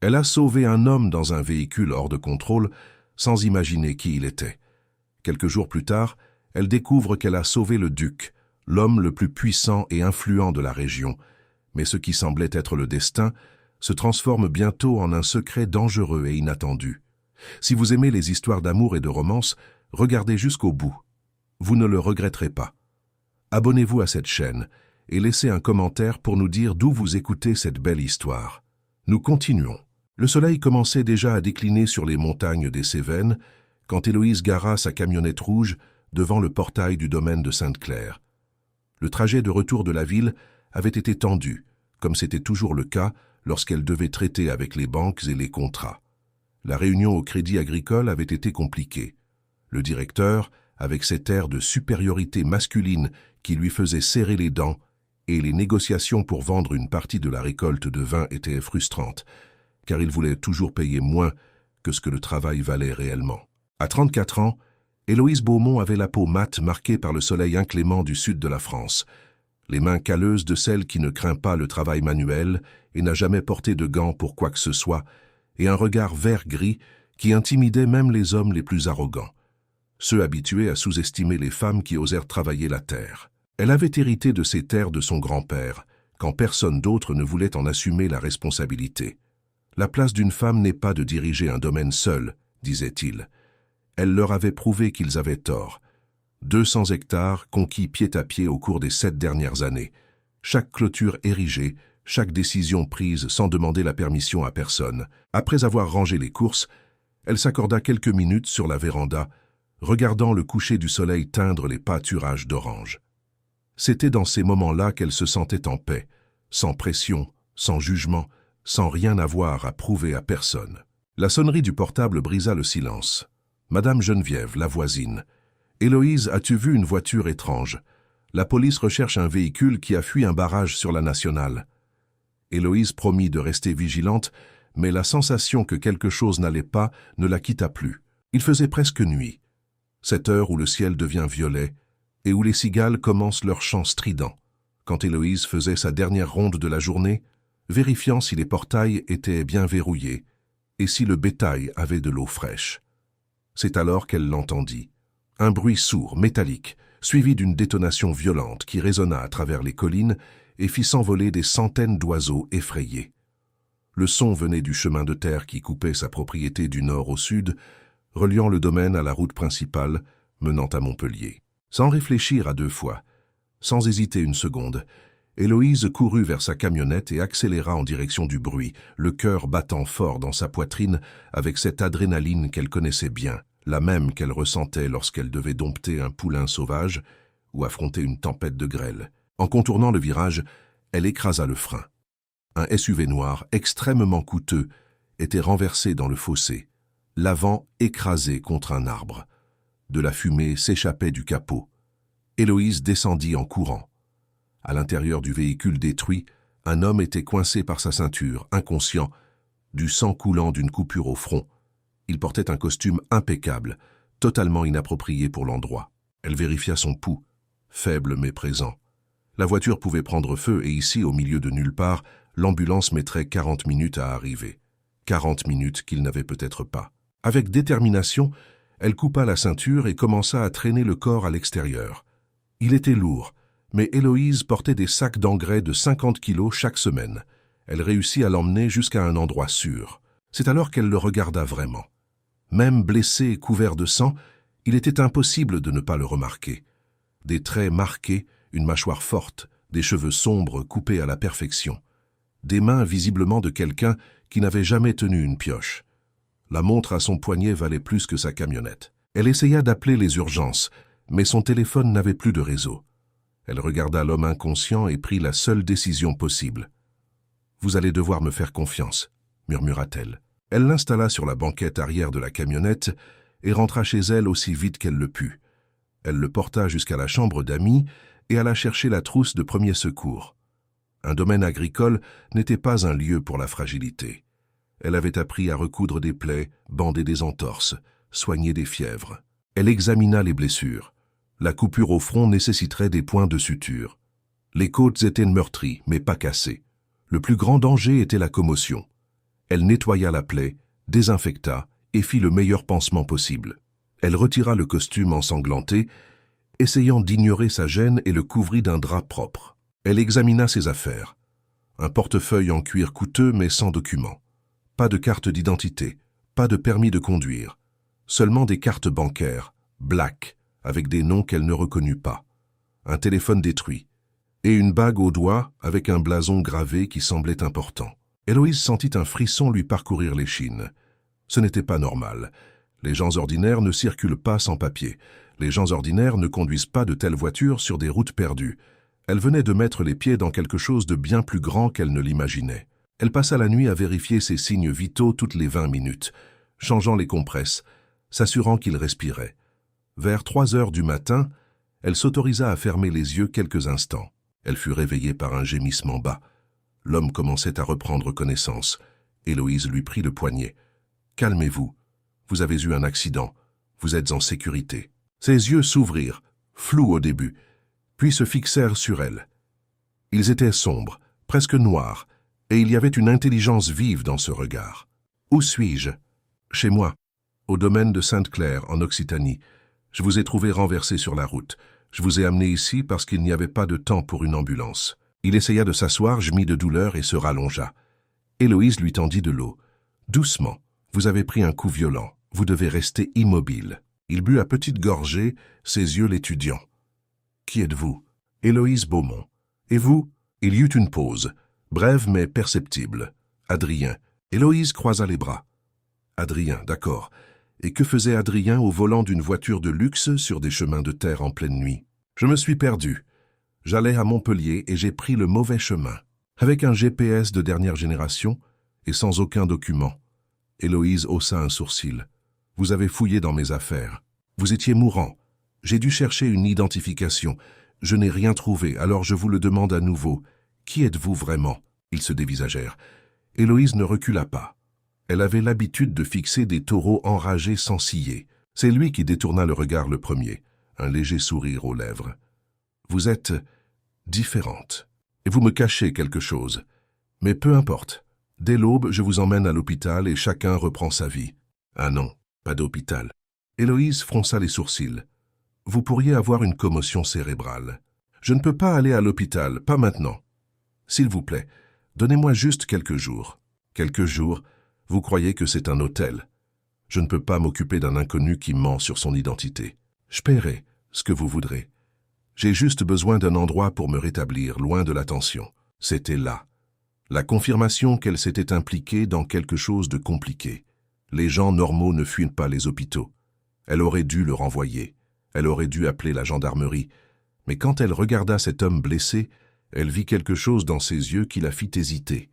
Elle a sauvé un homme dans un véhicule hors de contrôle, sans imaginer qui il était. Quelques jours plus tard, elle découvre qu'elle a sauvé le duc, l'homme le plus puissant et influent de la région. Mais ce qui semblait être le destin se transforme bientôt en un secret dangereux et inattendu. Si vous aimez les histoires d'amour et de romance, regardez jusqu'au bout. Vous ne le regretterez pas. Abonnez-vous à cette chaîne et laissez un commentaire pour nous dire d'où vous écoutez cette belle histoire. Nous continuons. Le soleil commençait déjà à décliner sur les montagnes des Cévennes quand Héloïse gara sa camionnette rouge devant le portail du domaine de Sainte-Claire. Le trajet de retour de la ville avait été tendu, comme c'était toujours le cas lorsqu'elle devait traiter avec les banques et les contrats. La réunion au Crédit Agricole avait été compliquée. Le directeur, avec cet air de supériorité masculine qui lui faisait serrer les dents, et les négociations pour vendre une partie de la récolte de vin étaient frustrantes, car il voulait toujours payer moins que ce que le travail valait réellement. À 34 ans, Héloïse Beaumont avait la peau mate marquée par le soleil inclément du sud de la France, les mains calleuses de celle qui ne craint pas le travail manuel et n'a jamais porté de gants pour quoi que ce soit, et un regard vert-gris qui intimidait même les hommes les plus arrogants, ceux habitués à sous-estimer les femmes qui osèrent travailler la terre. Elle avait hérité de ces terres de son grand-père, quand personne d'autre ne voulait en assumer la responsabilité. La place d'une femme n'est pas de diriger un domaine seul, disait-il. Elle leur avait prouvé qu'ils avaient tort. 200 hectares conquis pied à pied au cours des 7 dernières années. Chaque clôture érigée, chaque décision prise sans demander la permission à personne. Après avoir rangé les courses, elle s'accorda quelques minutes sur la véranda, regardant le coucher du soleil teindre les pâturages d'orange. C'était dans ces moments-là qu'elle se sentait en paix, sans pression, sans jugement, sans rien avoir à prouver à personne. La sonnerie du portable brisa le silence. « Madame Geneviève, la voisine. Héloïse, as-tu vu une voiture étrange? La police recherche un véhicule qui a fui un barrage sur la nationale. » Héloïse promit de rester vigilante, mais la sensation que quelque chose n'allait pas ne la quitta plus. Il faisait presque nuit. Cette heure où le ciel devient violet, et où les cigales commencent leur chant strident, quand Héloïse faisait sa dernière ronde de la journée, vérifiant si les portails étaient bien verrouillés et si le bétail avait de l'eau fraîche. C'est alors qu'elle l'entendit. Un bruit sourd, métallique, suivi d'une détonation violente qui résonna à travers les collines et fit s'envoler des centaines d'oiseaux effrayés. Le son venait du chemin de terre qui coupait sa propriété du nord au sud, reliant le domaine à la route principale menant à Montpellier. Sans réfléchir à 2 fois, sans hésiter une seconde, Héloïse courut vers sa camionnette et accéléra en direction du bruit, le cœur battant fort dans sa poitrine avec cette adrénaline qu'elle connaissait bien, la même qu'elle ressentait lorsqu'elle devait dompter un poulain sauvage ou affronter une tempête de grêle. En contournant le virage, elle écrasa le frein. Un SUV noir, extrêmement coûteux, était renversé dans le fossé, l'avant écrasé contre un arbre. De la fumée s'échappait du capot. Héloïse descendit en courant. À l'intérieur du véhicule détruit, un homme était coincé par sa ceinture, inconscient, du sang coulant d'une coupure au front. Il portait un costume impeccable, totalement inapproprié pour l'endroit. Elle vérifia son pouls, faible mais présent. La voiture pouvait prendre feu et ici, au milieu de nulle part, l'ambulance mettrait 40 minutes à arriver. 40 minutes qu'il n'avait peut-être pas. Avec détermination, elle coupa la ceinture et commença à traîner le corps à l'extérieur. Il était lourd, mais Héloïse portait des sacs d'engrais de 50 kilos chaque semaine. Elle réussit à l'emmener jusqu'à un endroit sûr. C'est alors qu'elle le regarda vraiment. Même blessé et couvert de sang, il était impossible de ne pas le remarquer. Des traits marqués, une mâchoire forte, des cheveux sombres coupés à la perfection. Des mains visiblement de quelqu'un qui n'avait jamais tenu une pioche. La montre à son poignet valait plus que sa camionnette. Elle essaya d'appeler les urgences, mais son téléphone n'avait plus de réseau. Elle regarda l'homme inconscient et prit la seule décision possible. « Vous allez devoir me faire confiance », murmura-t-elle. Elle l'installa sur la banquette arrière de la camionnette et rentra chez elle aussi vite qu'elle le put. Elle le porta jusqu'à la chambre d'amis et alla chercher la trousse de premier secours. Un domaine agricole n'était pas un lieu pour la fragilité. Elle avait appris à recoudre des plaies, bander des entorses, soigner des fièvres. Elle examina les blessures. La coupure au front nécessiterait des points de suture. Les côtes étaient meurtries, mais pas cassées. Le plus grand danger était la commotion. Elle nettoya la plaie, désinfecta et fit le meilleur pansement possible. Elle retira le costume ensanglanté, essayant d'ignorer sa gêne et le couvrit d'un drap propre. Elle examina ses affaires. Un portefeuille en cuir coûteux mais sans document. Pas de carte d'identité, pas de permis de conduire. Seulement des cartes bancaires, black, avec des noms qu'elle ne reconnut pas. Un téléphone détruit. Et une bague au doigt avec un blason gravé qui semblait important. Héloïse sentit un frisson lui parcourir l'échine. Ce n'était pas normal. Les gens ordinaires ne circulent pas sans papier. Les gens ordinaires ne conduisent pas de telles voitures sur des routes perdues. Elle venait de mettre les pieds dans quelque chose de bien plus grand qu'elle ne l'imaginait. Elle passa la nuit à vérifier ses signes vitaux toutes les 20 minutes, changeant les compresses, s'assurant qu'il respirait. Vers 3 heures du matin, elle s'autorisa à fermer les yeux quelques instants. Elle fut réveillée par un gémissement bas. L'homme commençait à reprendre connaissance. Héloïse lui prit le poignet. « Calmez-vous. Vous avez eu un accident. Vous êtes en sécurité. » Ses yeux s'ouvrirent, flous au début, puis se fixèrent sur elle. Ils étaient sombres, presque noirs, et il y avait une intelligence vive dans ce regard. « Où suis-je ?»« Chez moi, au domaine de Sainte-Claire, en Occitanie. Je vous ai trouvé renversé sur la route. Je vous ai amené ici parce qu'il n'y avait pas de temps pour une ambulance. » Il essaya de s'asseoir, gémit de douleur et se rallongea. Héloïse lui tendit de l'eau. « Doucement, vous avez pris un coup violent. Vous devez rester immobile. » Il but à petites gorgées, ses yeux l'étudiant. « Qui êtes-vous » ?»« Héloïse Beaumont. »« Et vous ?» Il y eut une pause, brève mais perceptible. « Adrien. » Héloïse croisa les bras. « Adrien, d'accord. Et que faisait Adrien au volant d'une voiture de luxe sur des chemins de terre en pleine nuit ? Je me suis perdu. J'allais à Montpellier et j'ai pris le mauvais chemin. Avec un GPS de dernière génération et sans aucun document. » Héloïse haussa un sourcil. « Vous avez fouillé dans mes affaires. Vous étiez mourant. J'ai dû chercher une identification. Je n'ai rien trouvé, alors je vous le demande à nouveau. Qui êtes-vous vraiment ?» Ils se dévisagèrent. Héloïse ne recula pas. Elle avait l'habitude de fixer des taureaux enragés sans ciller. C'est lui qui détourna le regard le premier, un léger sourire aux lèvres. « Vous êtes différente. Et vous me cachez quelque chose. Mais peu importe. Dès l'aube, je vous emmène à l'hôpital et chacun reprend sa vie. » « Ah non, pas d'hôpital. » Héloïse fronça les sourcils. « Vous pourriez avoir une commotion cérébrale. Je ne peux pas aller à l'hôpital, pas maintenant. S'il vous plaît, donnez-moi juste quelques jours. » « Quelques jours? Vous croyez que c'est un hôtel? Je ne peux pas m'occuper d'un inconnu qui ment sur son identité. Je paierai ce que vous voudrez. J'ai juste besoin d'un endroit pour me rétablir, loin de l'attention. » C'était là. La confirmation qu'elle s'était impliquée dans quelque chose de compliqué. Les gens normaux ne fuient pas les hôpitaux. Elle aurait dû le renvoyer. Elle aurait dû appeler la gendarmerie. Mais quand elle regarda cet homme blessé, elle vit quelque chose dans ses yeux qui la fit hésiter.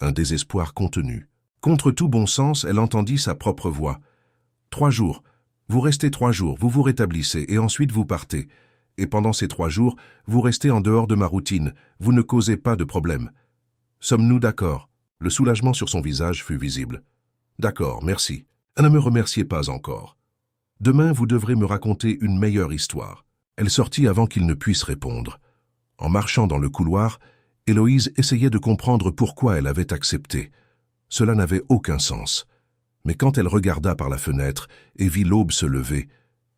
Un désespoir contenu. Contre tout bon sens, elle entendit sa propre voix. « 3 jours. Vous restez 3 jours, vous vous rétablissez et ensuite vous partez. Et pendant ces 3 jours, vous restez en dehors de ma routine. Vous ne causez pas de problème. Sommes-nous d'accord ?» Le soulagement sur son visage fut visible. « D'accord, merci. Ne me remerciez pas encore. Demain, vous devrez me raconter une meilleure histoire. » Elle sortit avant qu'il ne puisse répondre. En marchant dans le couloir, Héloïse essayait de comprendre pourquoi elle avait accepté. Cela n'avait aucun sens. Mais quand elle regarda par la fenêtre et vit l'aube se lever,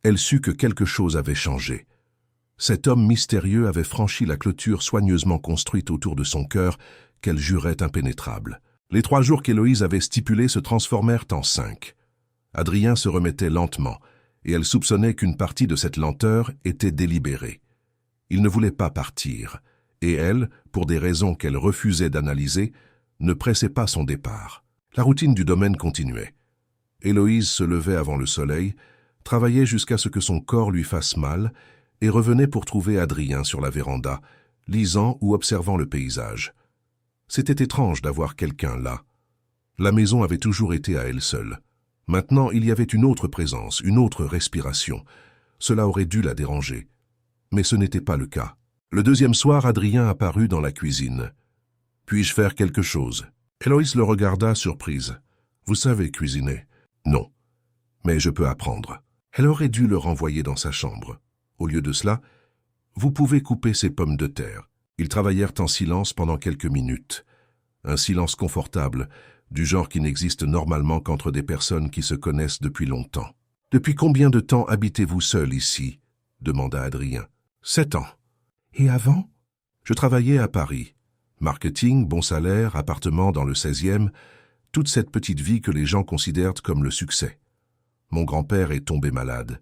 elle sut que quelque chose avait changé. Cet homme mystérieux avait franchi la clôture soigneusement construite autour de son cœur qu'elle jurait impénétrable. Les 3 jours qu'Héloïse avait stipulés se transformèrent en 5. Adrien se remettait lentement, et elle soupçonnait qu'une partie de cette lenteur était délibérée. Il ne voulait pas partir, et elle, pour des raisons qu'elle refusait d'analyser, ne pressait pas son départ. La routine du domaine continuait. Héloïse se levait avant le soleil, travaillait jusqu'à ce que son corps lui fasse mal, et revenait pour trouver Adrien sur la véranda, lisant ou observant le paysage. C'était étrange d'avoir quelqu'un là. La maison avait toujours été à elle seule. Maintenant, il y avait une autre présence, une autre respiration. Cela aurait dû la déranger. Mais ce n'était pas le cas. Le 2e soir, Adrien apparut dans la cuisine. « Puis-je faire quelque chose ?» Héloïse le regarda surprise. « Vous savez cuisiner ?»« Non. Mais je peux apprendre. » Elle aurait dû le renvoyer dans sa chambre. Au lieu de cela, « Vous pouvez couper ces pommes de terre. » Ils travaillèrent en silence pendant quelques minutes. Un silence confortable, du genre qui n'existe normalement qu'entre des personnes qui se connaissent depuis longtemps. « Depuis combien de temps habitez-vous seul ici ?» demanda Adrien. « 7 ans. Et avant ?» Je travaillais à Paris. Marketing, bon salaire, appartement dans le 16e, toute cette petite vie que les gens considèrent comme le succès. Mon grand-père est tombé malade.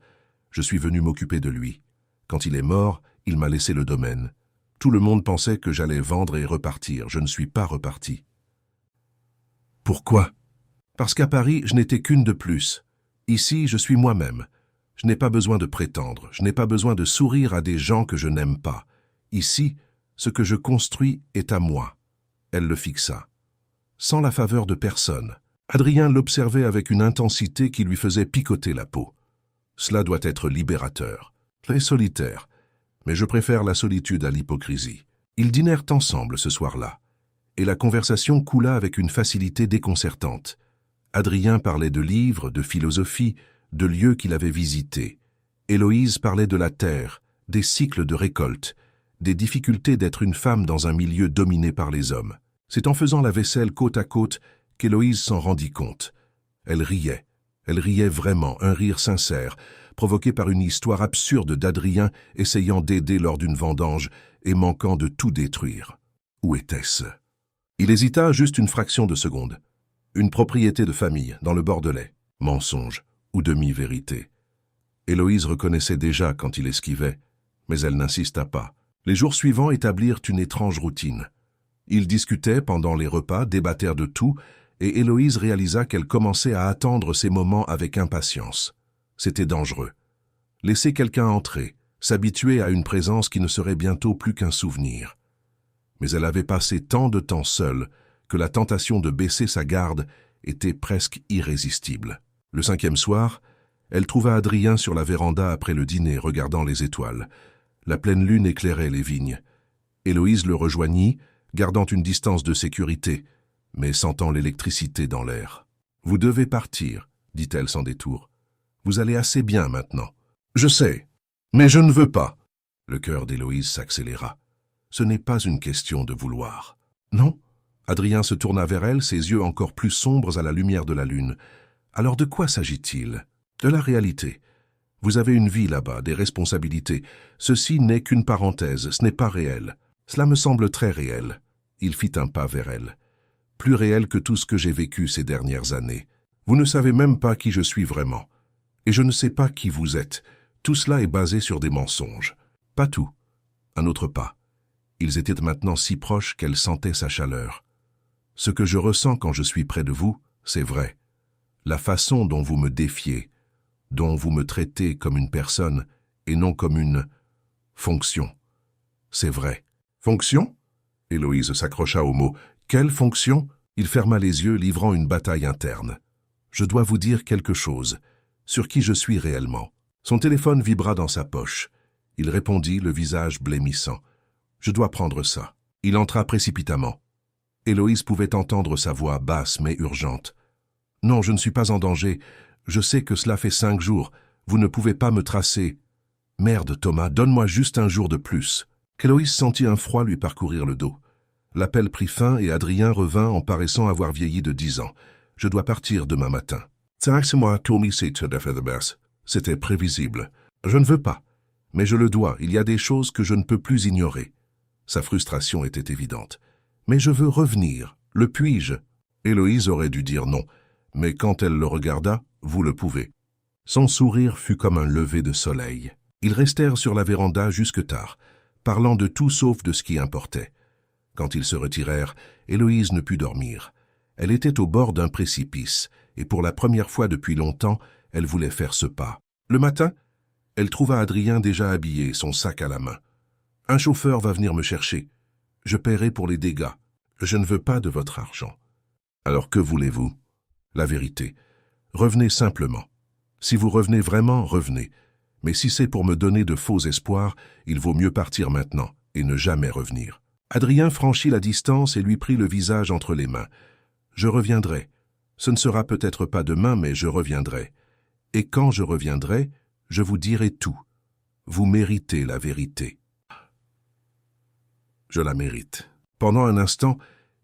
Je suis venu m'occuper de lui. Quand il est mort, il m'a laissé le domaine. Tout le monde pensait que j'allais vendre et repartir. Je ne suis pas reparti. Pourquoi? Parce qu'à Paris, je n'étais qu'une de plus. Ici, je suis moi-même. Je n'ai pas besoin de prétendre. Je n'ai pas besoin de sourire à des gens que je n'aime pas. Ici, ce que je construis est à moi. Elle le fixa. Sans la faveur de personne. Adrien l'observait avec une intensité qui lui faisait picoter la peau. Cela doit être libérateur. Très solitaire. Mais je préfère la solitude à l'hypocrisie. Ils dînèrent ensemble ce soir-là. Et la conversation coula avec une facilité déconcertante. Adrien parlait de livres, de philosophie, de lieux qu'il avait visités. Héloïse parlait de la terre, des cycles de récolte, des difficultés d'être une femme dans un milieu dominé par les hommes. C'est en faisant la vaisselle côte à côte qu'Héloïse s'en rendit compte. Elle riait vraiment, un rire sincère, provoqué par une histoire absurde d'Adrien essayant d'aider lors d'une vendange et manquant de tout détruire. Où était-ce? Il hésita juste une fraction de seconde. Une propriété de famille, dans le Bordelais. Mensonge ou demi-vérité. Héloïse reconnaissait déjà quand il esquivait, mais elle n'insista pas. Les jours suivants établirent une étrange routine. Ils discutaient pendant les repas, débattèrent de tout, et Héloïse réalisa qu'elle commençait à attendre ces moments avec impatience. C'était dangereux. Laisser quelqu'un entrer, s'habituer à une présence qui ne serait bientôt plus qu'un souvenir. Mais elle avait passé tant de temps seule que la tentation de baisser sa garde était presque irrésistible. Le 5e soir, elle trouva Adrien sur la véranda après le dîner, regardant les étoiles. La pleine lune éclairait les vignes. Héloïse le rejoignit, gardant une distance de sécurité, mais sentant l'électricité dans l'air. « Vous devez partir, » dit-elle sans détour. « Vous allez assez bien maintenant. »« Je sais, mais je ne veux pas. » Le cœur d'Héloïse s'accéléra. Ce n'est pas une question de vouloir. « Non ?» Adrien se tourna vers elle, ses yeux encore plus sombres à la lumière de la lune. « Alors de quoi s'agit-il ?»« De la réalité. Vous avez une vie là-bas, des responsabilités. Ceci n'est qu'une parenthèse, ce n'est pas réel. Cela me semble très réel. » Il fit un pas vers elle. « Plus réel que tout ce que j'ai vécu ces dernières années. Vous ne savez même pas qui je suis vraiment. Et je ne sais pas qui vous êtes. Tout cela est basé sur des mensonges. Pas tout. » Un autre pas. Ils étaient maintenant si proches qu'elle sentait sa chaleur. « Ce que je ressens quand je suis près de vous, c'est vrai. La façon dont vous me défiez, dont vous me traitez comme une personne et non comme une fonction. C'est vrai. »« Fonction ?» Héloïse s'accrocha au mot. « Quelle fonction ?» Il ferma les yeux, livrant une bataille interne. « Je dois vous dire quelque chose, sur qui je suis réellement. » Son téléphone vibra dans sa poche. Il répondit, le visage blêmissant. « Je dois prendre ça. » Il entra précipitamment. Héloïse pouvait entendre sa voix basse mais urgente. « Non, je ne suis pas en danger. Je sais que cela fait 5 jours. Vous ne pouvez pas me tracer. »« Merde, Thomas, donne-moi juste un jour de plus. » Héloïse sentit un froid lui parcourir le dos. L'appel prit fin et Adrien revint en paraissant avoir vieilli de 10 ans. « Je dois partir demain matin. »« Moi, Tommy, c'était prévisible. Je ne veux pas. Mais je le dois, il y a des choses que je ne peux plus ignorer. » Sa frustration était évidente. « Mais je veux revenir. Le puis-je » Héloïse aurait dû dire non, mais quand elle le regarda, « Vous le pouvez. » Son sourire fut comme un lever de soleil. Ils restèrent sur la véranda jusque tard, parlant de tout sauf de ce qui importait. Quand ils se retirèrent, Héloïse ne put dormir. Elle était au bord d'un précipice, et pour la première fois depuis longtemps, elle voulait faire ce pas. Le matin, elle trouva Adrien déjà habillé, son sac à la main. « Un chauffeur va venir me chercher. Je paierai pour les dégâts. Je ne veux pas de votre argent. » Alors que voulez-vous? La vérité. Revenez simplement. Si vous revenez vraiment, revenez. Mais si c'est pour me donner de faux espoirs, il vaut mieux partir maintenant et ne jamais revenir. Adrien franchit la distance et lui prit le visage entre les mains. « Je reviendrai. Ce ne sera peut-être pas demain, mais je reviendrai. Et quand je reviendrai, je vous dirai tout. Vous méritez la vérité. » Je la mérite. Pendant un instant,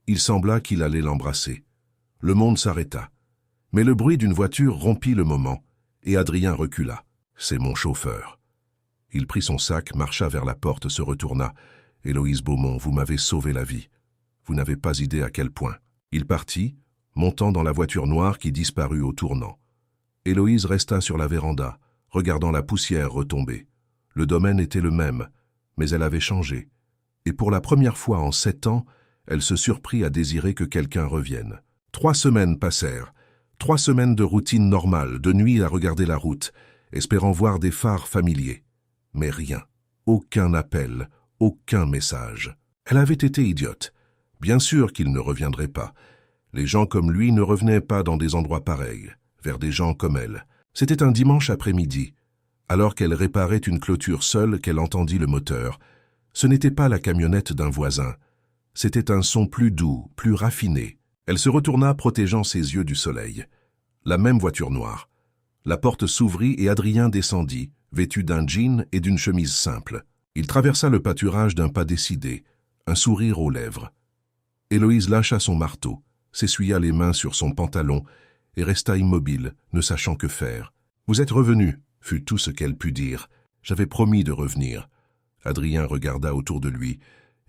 il sembla qu'il allait l'embrasser. Le monde s'arrêta. Mais le bruit d'une voiture rompit le moment, et Adrien recula. « C'est mon chauffeur. » Il prit son sac, marcha vers la porte, se retourna. « Héloïse Beaumont, vous m'avez sauvé la vie. Vous n'avez pas idée à quel point. » Il partit, montant dans la voiture noire qui disparut au tournant. Héloïse resta sur la véranda, regardant la poussière retomber. Le domaine était le même, mais elle avait changé. Et pour la première fois en 7 ans, elle se surprit à désirer que quelqu'un revienne. 3 semaines passèrent. 3 semaines de routine normale, de nuit à regarder la route, espérant voir des phares familiers. Mais rien. Aucun appel, aucun message. Elle avait été idiote. Bien sûr qu'il ne reviendrait pas. Les gens comme lui ne revenaient pas dans des endroits pareils, vers des gens comme elle. C'était un dimanche après-midi. Alors qu'elle réparait une clôture seule, qu'elle entendit le moteur. Ce n'était pas la camionnette d'un voisin. C'était un son plus doux, plus raffiné. Elle se retourna, protégeant ses yeux du soleil. La même voiture noire. La porte s'ouvrit et Adrien descendit, vêtu d'un jean et d'une chemise simple. Il traversa le pâturage d'un pas décidé, un sourire aux lèvres. Héloïse lâcha son marteau, s'essuya les mains sur son pantalon et resta immobile, ne sachant que faire. « Vous êtes revenu » fut tout ce qu'elle put dire. « J'avais promis de revenir. » Adrien regarda autour de lui,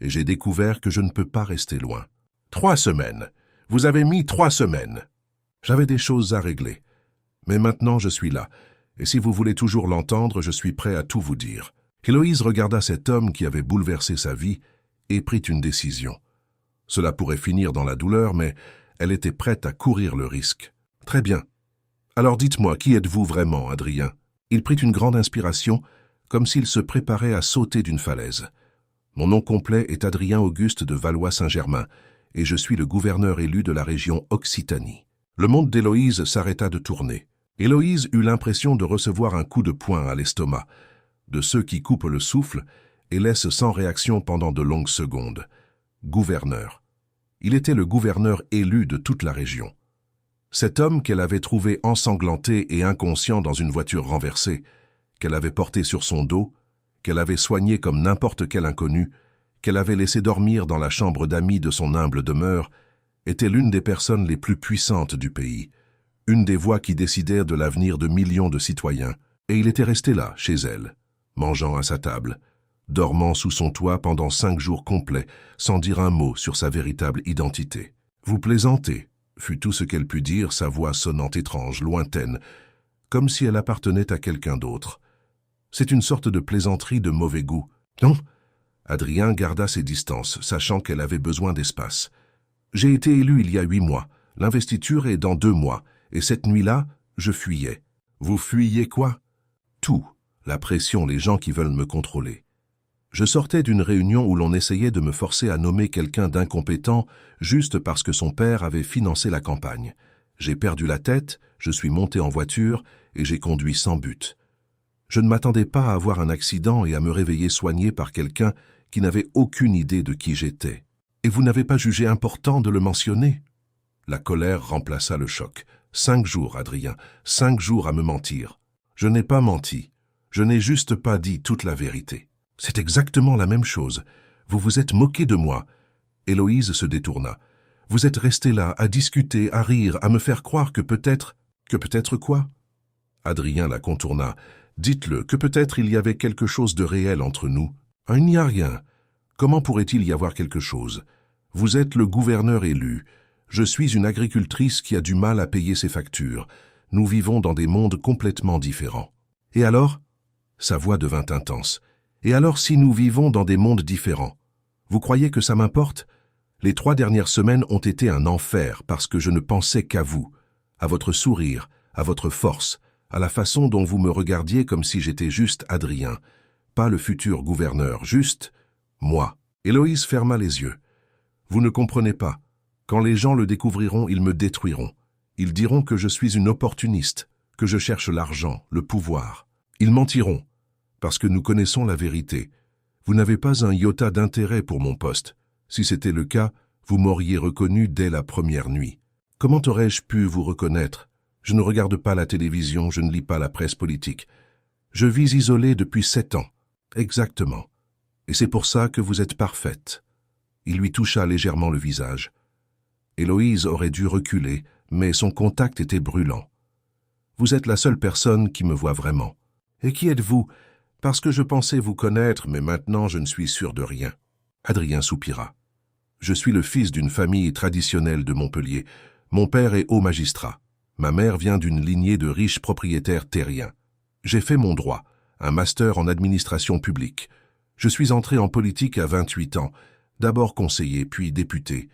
et j'ai découvert que je ne peux pas rester loin. « 3 semaines. Vous avez mis 3 semaines. » J'avais des choses à régler. Mais maintenant je suis là, et si vous voulez toujours l'entendre, je suis prêt à tout vous dire. Héloïse regarda cet homme qui avait bouleversé sa vie et prit une décision. Cela pourrait finir dans la douleur, mais elle était prête à courir le risque. « Très bien. Alors dites-moi, qui êtes-vous vraiment, Adrien ?» Il prit une grande inspiration, comme s'il se préparait à sauter d'une falaise. « Mon nom complet est Adrien Auguste de Valois-Saint-Germain, et je suis le gouverneur élu de la région Occitanie. » Le monde d'Héloïse s'arrêta de tourner. Héloïse eut l'impression de recevoir un coup de poing à l'estomac, de ceux qui coupent le souffle et laissent sans réaction pendant de longues secondes. Gouverneur. Il était le gouverneur élu de toute la région. Cet homme qu'elle avait trouvé ensanglanté et inconscient dans une voiture renversée, qu'elle avait porté sur son dos, qu'elle avait soigné comme n'importe quel inconnu, qu'elle avait laissé dormir dans la chambre d'amis de son humble demeure, était l'une des personnes les plus puissantes du pays, une des voix qui décidèrent de l'avenir de millions de citoyens, et il était resté là, chez elle, mangeant à sa table, dormant sous son toit pendant 5 jours complets, sans dire un mot sur sa véritable identité. « Vous plaisantez » fut tout ce qu'elle put dire, sa voix sonnant étrange, lointaine, comme si elle appartenait à quelqu'un d'autre. C'est une sorte de plaisanterie de mauvais goût. « Non !» Adrien garda ses distances, sachant qu'elle avait besoin d'espace. « J'ai été élu il y a 8 mois. L'investiture est dans 2 mois. Et cette nuit-là, je fuyais. »« Vous fuyez quoi ?»« Tout. La pression, les gens qui veulent me contrôler. Je sortais d'une réunion où l'on essayait de me forcer à nommer quelqu'un d'incompétent juste parce que son père avait financé la campagne. J'ai perdu la tête, je suis monté en voiture et j'ai conduit sans but. Je ne m'attendais pas à avoir un accident et à me réveiller soigné par quelqu'un qui n'avait aucune idée de qui j'étais. Et vous n'avez pas jugé important de le mentionner ?» La colère remplaça le choc. 5 jours, Adrien, 5 jours à me mentir. Je n'ai pas menti. Je n'ai juste pas dit toute la vérité. C'est exactement la même chose. Vous vous êtes moqué de moi. Héloïse se détourna. Vous êtes resté là, à discuter, à rire, à me faire croire que peut-être... Que peut-être quoi? Adrien la contourna. Dites-le, que peut-être il y avait quelque chose de réel entre nous. Il n'y a rien. Comment pourrait-il y avoir quelque chose? Vous êtes le gouverneur élu. Je suis une agricultrice qui a du mal à payer ses factures. Nous vivons dans des mondes complètement différents. Et alors? Sa voix devint intense. Et alors si nous vivons dans des mondes différents? Vous croyez que ça m'importe? Les 3 dernières semaines ont été un enfer parce que je ne pensais qu'à vous, à votre sourire, à votre force, à la façon dont vous me regardiez comme si j'étais juste Adrien, pas le futur gouverneur, juste moi. Héloïse ferma les yeux. Vous ne comprenez pas. Quand les gens le découvriront, ils me détruiront. Ils diront que je suis une opportuniste, que je cherche l'argent, le pouvoir. Ils mentiront, parce que nous connaissons la vérité. Vous n'avez pas un iota d'intérêt pour mon poste. Si c'était le cas, vous m'auriez reconnu dès la première nuit. Comment aurais-je pu vous reconnaître? Je ne regarde pas la télévision, je ne lis pas la presse politique. Je vis isolée depuis 7 ans. Exactement. Et c'est pour ça que vous êtes parfaite. Il lui toucha légèrement le visage. Héloïse aurait dû reculer, mais son contact était brûlant. Vous êtes la seule personne qui me voit vraiment. Et qui êtes-vous? Parce que je pensais vous connaître, mais maintenant je ne suis sûr de rien. Adrien soupira. Je suis le fils d'une famille traditionnelle de Montpellier. Mon père est haut magistrat. Ma mère vient d'une lignée de riches propriétaires terriens. J'ai fait mon droit, un master en administration publique. Je suis entré en politique à 28 ans, d'abord conseiller, puis député.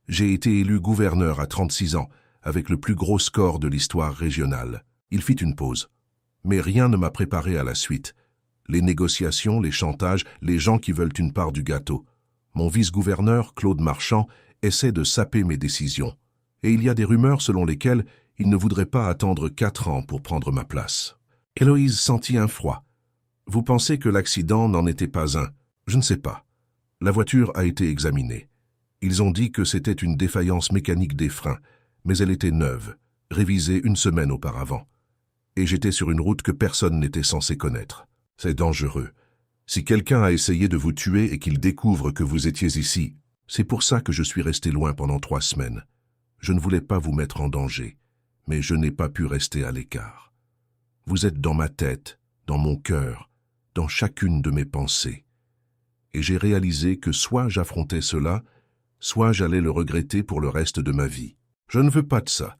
J'ai été élu gouverneur à 36 ans, avec le plus gros score de l'histoire régionale. Il fit une pause. Mais rien ne m'a préparé à la suite. Les négociations, les chantages, les gens qui veulent une part du gâteau. Mon vice-gouverneur, Claude Marchand, essaie de saper mes décisions. Et il y a des rumeurs selon lesquelles il ne voudrait pas attendre 4 ans pour prendre ma place. Héloïse sentit un froid. Vous pensez que l'accident n'en était pas un? Je ne sais pas. La voiture a été examinée. Ils ont dit que c'était une défaillance mécanique des freins, mais elle était neuve, révisée 1 semaine auparavant. Et j'étais sur une route que personne n'était censé connaître. C'est dangereux. Si quelqu'un a essayé de vous tuer et qu'il découvre que vous étiez ici, c'est pour ça que je suis resté loin pendant 3 semaines. Je ne voulais pas vous mettre en danger, mais je n'ai pas pu rester à l'écart. Vous êtes dans ma tête, dans mon cœur, dans chacune de mes pensées. Et j'ai réalisé que soit j'affrontais cela, soit j'allais le regretter pour le reste de ma vie. Je ne veux pas de ça.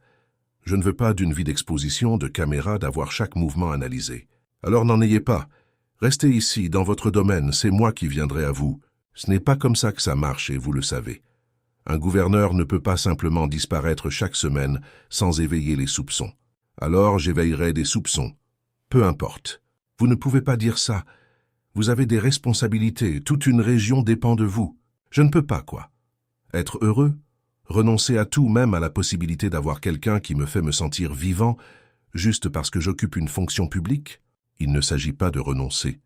Je ne veux pas d'une vie d'exposition, de caméra, d'avoir chaque mouvement analysé. Alors n'en ayez pas. Restez ici, dans votre domaine, c'est moi qui viendrai à vous. Ce n'est pas comme ça que ça marche et vous le savez. Un gouverneur ne peut pas simplement disparaître chaque semaine sans éveiller les soupçons. Alors j'éveillerai des soupçons. Peu importe. Vous ne pouvez pas dire ça. Vous avez des responsabilités, toute une région dépend de vous. Je ne peux pas, quoi. Être heureux? Renoncer à tout, même à la possibilité d'avoir quelqu'un qui me fait me sentir vivant, juste parce que j'occupe une fonction publique? Il ne s'agit pas de renoncer.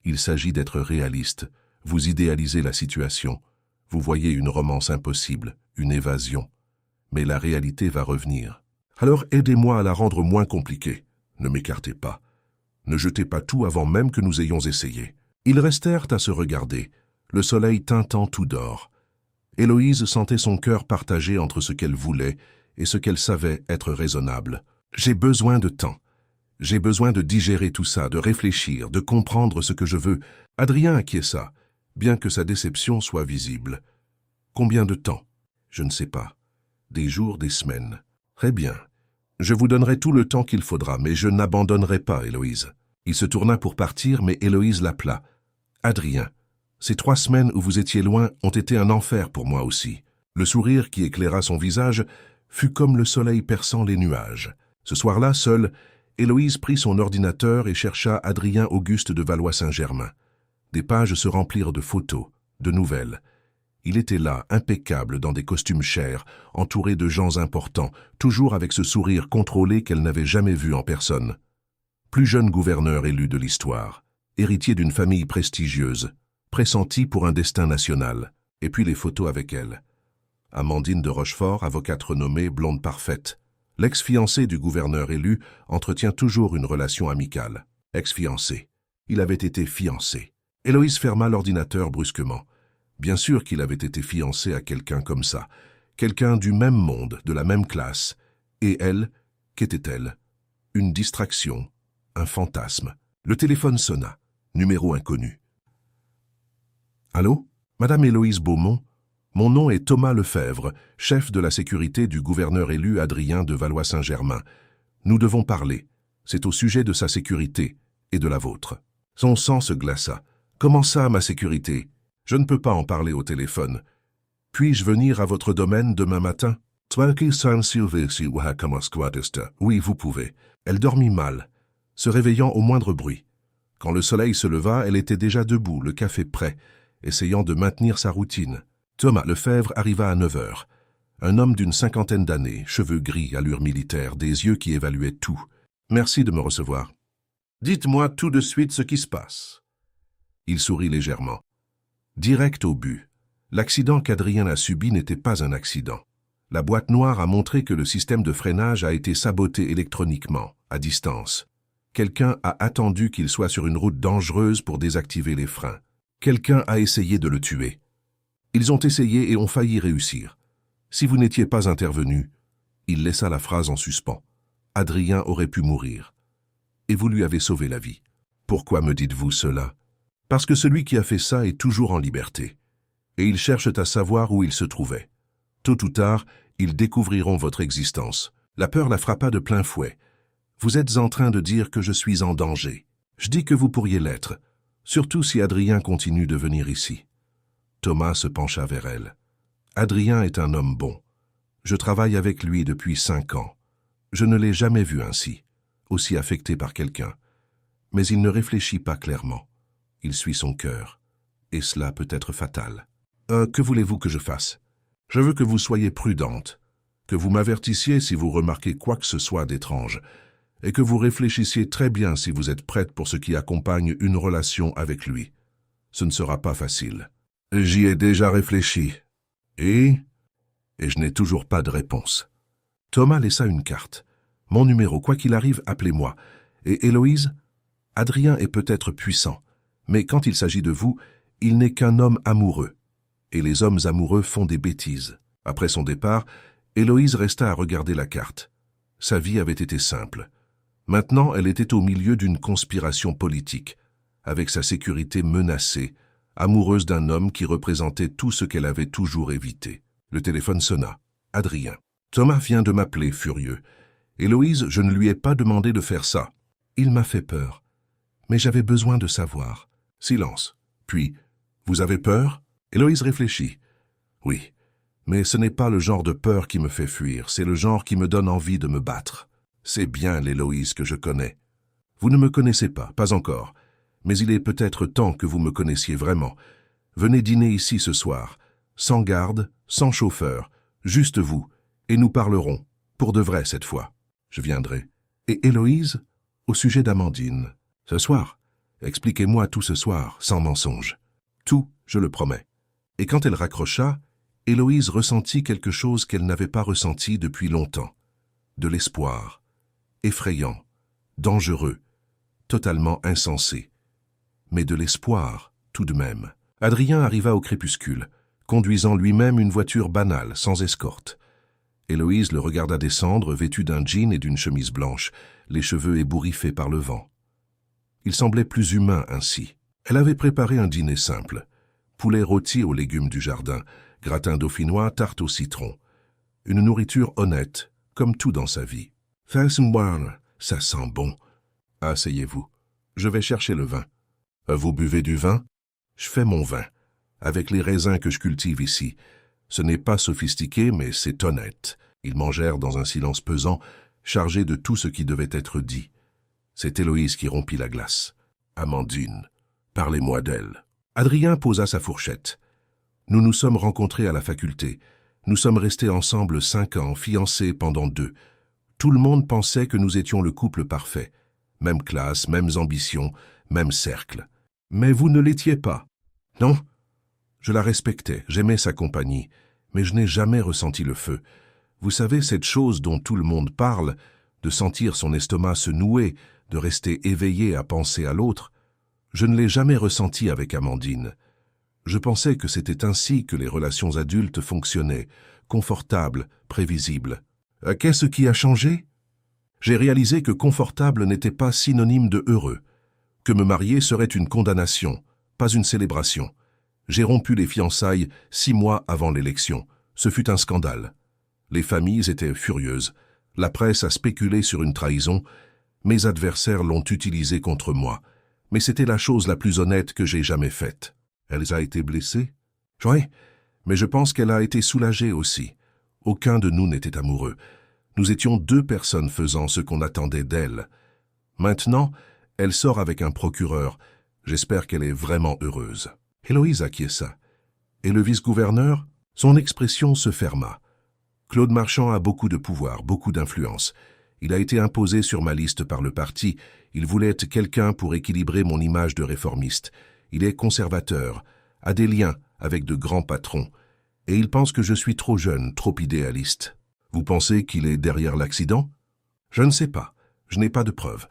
Il s'agit d'être réaliste. Vous idéalisez la situation. Vous voyez une romance impossible, une évasion. Mais la réalité va revenir. Alors aidez-moi à la rendre moins compliquée. Ne m'écartez pas. Ne jetez pas tout avant même que nous ayons essayé. Ils restèrent à se regarder, le soleil tintant tout d'or. Héloïse sentait son cœur partagé entre ce qu'elle voulait et ce qu'elle savait être raisonnable. J'ai besoin de temps. J'ai besoin de digérer tout ça, de réfléchir, de comprendre ce que je veux. Adrien acquiesça, bien que sa déception soit visible. Combien de temps? Je ne sais pas. Des jours, des semaines. Très bien. Je vous donnerai tout le temps qu'il faudra, mais je n'abandonnerai pas, Héloïse. Il se tourna pour partir, mais Héloïse l'appela. Adrien, ces 3 semaines où vous étiez loin ont été un enfer pour moi aussi. Le sourire qui éclaira son visage fut comme le soleil perçant les nuages. Ce soir-là, seule, Héloïse prit son ordinateur et chercha Adrien Auguste de Valois-Saint-Germain. Des pages se remplirent de photos, de nouvelles. Il était là, impeccable, dans des costumes chers, entouré de gens importants, toujours avec ce sourire contrôlé qu'elle n'avait jamais vu en personne. Plus jeune gouverneur élu de l'histoire, héritier d'une famille prestigieuse, pressenti pour un destin national, et puis les photos avec elle. Amandine de Rochefort, avocate renommée, blonde parfaite. L'ex-fiancé du gouverneur élu entretient toujours une relation amicale. Ex-fiancé. Il avait été fiancé. Héloïse ferma l'ordinateur brusquement. Bien sûr qu'il avait été fiancé à quelqu'un comme ça, quelqu'un du même monde, de la même classe. Et elle, qu'était-elle? Une distraction, un fantasme. Le téléphone sonna, numéro inconnu. Allô? Madame Héloïse Beaumont? Mon nom est Thomas Lefebvre, chef de la sécurité du gouverneur élu Adrien de Valois-Saint-Germain. Nous devons parler. C'est au sujet de sa sécurité et de la vôtre. Son sang se glaça. Comment ça, ma sécurité? Je ne peux pas en parler au téléphone. Puis-je venir à votre domaine demain matin? Oui, vous pouvez. Elle dormit mal, se réveillant au moindre bruit. Quand le soleil se leva, elle était déjà debout, le café prêt, essayant de maintenir sa routine. Thomas Lefebvre arriva à 9 heures. Un homme d'une 50aine d'années, cheveux gris, allure militaire, des yeux qui évaluaient tout. Merci de me recevoir. Dites-moi tout de suite ce qui se passe. Il sourit légèrement. Direct au but. L'accident qu'Adrien a subi n'était pas un accident. La boîte noire a montré que le système de freinage a été saboté électroniquement, à distance. Quelqu'un a attendu qu'il soit sur une route dangereuse pour désactiver les freins. Quelqu'un a essayé de le tuer. Ils ont essayé et ont failli réussir. Si vous n'étiez pas intervenu, il laissa la phrase en suspens. Adrien aurait pu mourir. Et vous lui avez sauvé la vie. Pourquoi me dites-vous cela? Parce que celui qui a fait ça est toujours en liberté. Et ils cherchent à savoir où il se trouvait. Tôt ou tard, ils découvriront votre existence. La peur la frappa de plein fouet. Vous êtes en train de dire que je suis en danger. Je dis que vous pourriez l'être, surtout si Adrien continue de venir ici. Thomas se pencha vers elle. Adrien est un homme bon. Je travaille avec lui depuis 5 ans. Je ne l'ai jamais vu ainsi, aussi affecté par quelqu'un. Mais il ne réfléchit pas clairement. Il suit son cœur. Et cela peut être fatal. Que voulez-vous que je fasse? Je veux que vous soyez prudente, que vous m'avertissiez si vous remarquez quoi que ce soit d'étrange, et que vous réfléchissiez très bien si vous êtes prête pour ce qui accompagne une relation avec lui. Ce ne sera pas facile. J'y ai déjà réfléchi. Et je n'ai toujours pas de réponse. Thomas laissa une carte. Mon numéro, quoi qu'il arrive, appelez-moi. Et Héloïse? Adrien est peut-être puissant, mais quand il s'agit de vous, il n'est qu'un homme amoureux. Et les hommes amoureux font des bêtises. Après son départ, Héloïse resta à regarder la carte. Sa vie avait été simple. Maintenant, elle était au milieu d'une conspiration politique, avec sa sécurité menacée, amoureuse d'un homme qui représentait tout ce qu'elle avait toujours évité. Le téléphone sonna. Adrien. Thomas vient de m'appeler, furieux. Héloïse, je ne lui ai pas demandé de faire ça. Il m'a fait peur. Mais j'avais besoin de savoir. Silence. Puis, vous avez peur? Héloïse réfléchit. Oui, mais ce n'est pas le genre de peur qui me fait fuir, c'est le genre qui me donne envie de me battre. C'est bien l'Héloïse que je connais. Vous ne me connaissez pas encore. Mais il est peut-être temps que vous me connaissiez vraiment. Venez dîner ici ce soir, sans garde, sans chauffeur, juste vous, et nous parlerons, pour de vrai cette fois. Je viendrai. Et Héloïse, au sujet d'Amandine. Ce soir, expliquez-moi tout ce soir, sans mensonge. Tout, je le promets. Et quand elle raccrocha, Héloïse ressentit quelque chose qu'elle n'avait pas ressenti depuis longtemps. De l'espoir. Effrayant, dangereux, totalement insensé. Mais de l'espoir, tout de même. Adrien arriva au crépuscule, conduisant lui-même une voiture banale, sans escorte. Héloïse le regarda descendre, vêtu d'un jean et d'une chemise blanche, les cheveux ébouriffés par le vent. Il semblait plus humain ainsi. Elle avait préparé un dîner simple. Poulet rôti aux légumes du jardin, gratin dauphinois, tarte au citron. Une nourriture honnête, comme tout dans sa vie. « Fais-moi, ça sent bon. »« Asseyez-vous. Je vais chercher le vin. »« Vous buvez du vin? »« Je fais mon vin, avec les raisins que je cultive ici. Ce n'est pas sophistiqué, mais c'est honnête. » Ils mangèrent dans un silence pesant, chargé de tout ce qui devait être dit. C'est Héloïse qui rompit la glace. « Amandine, parlez-moi d'elle. » Adrien posa sa fourchette. Nous nous sommes rencontrés à la faculté. Nous sommes restés ensemble 5 ans, fiancés pendant 2. Tout le monde pensait que nous étions le couple parfait. Même classe, mêmes ambitions, même cercle. Mais vous ne l'étiez pas. Non? Je la respectais, j'aimais sa compagnie, mais je n'ai jamais ressenti le feu. Vous savez, cette chose dont tout le monde parle, de sentir son estomac se nouer, de rester éveillé à penser à l'autre, je ne l'ai jamais ressenti avec Amandine. Je pensais que c'était ainsi que les relations adultes fonctionnaient, confortables, prévisibles. Qu'est-ce qui a changé? J'ai réalisé que confortable n'était pas synonyme de heureux, que me marier serait une condamnation, pas une célébration. J'ai rompu les fiançailles 6 mois avant l'élection. Ce fut un scandale. Les familles étaient furieuses. La presse a spéculé sur une trahison. Mes adversaires l'ont utilisée contre moi. Mais c'était la chose la plus honnête que j'ai jamais faite. Elle a été blessée? Oui, mais je pense qu'elle a été soulagée aussi. Aucun de nous n'était amoureux. Nous étions 2 personnes faisant ce qu'on attendait d'elle. Maintenant, elle sort avec un procureur. J'espère qu'elle est vraiment heureuse. Héloïse acquiesça. Et le vice-gouverneur? Son expression se ferma. Claude Marchand a beaucoup de pouvoir, beaucoup d'influence. Il a été imposé sur ma liste par le parti. Il voulait être quelqu'un pour équilibrer mon image de réformiste. Il est conservateur, a des liens avec de grands patrons. Et il pense que je suis trop jeune, trop idéaliste. Vous pensez qu'il est derrière l'accident? Je ne sais pas. Je n'ai pas de preuves.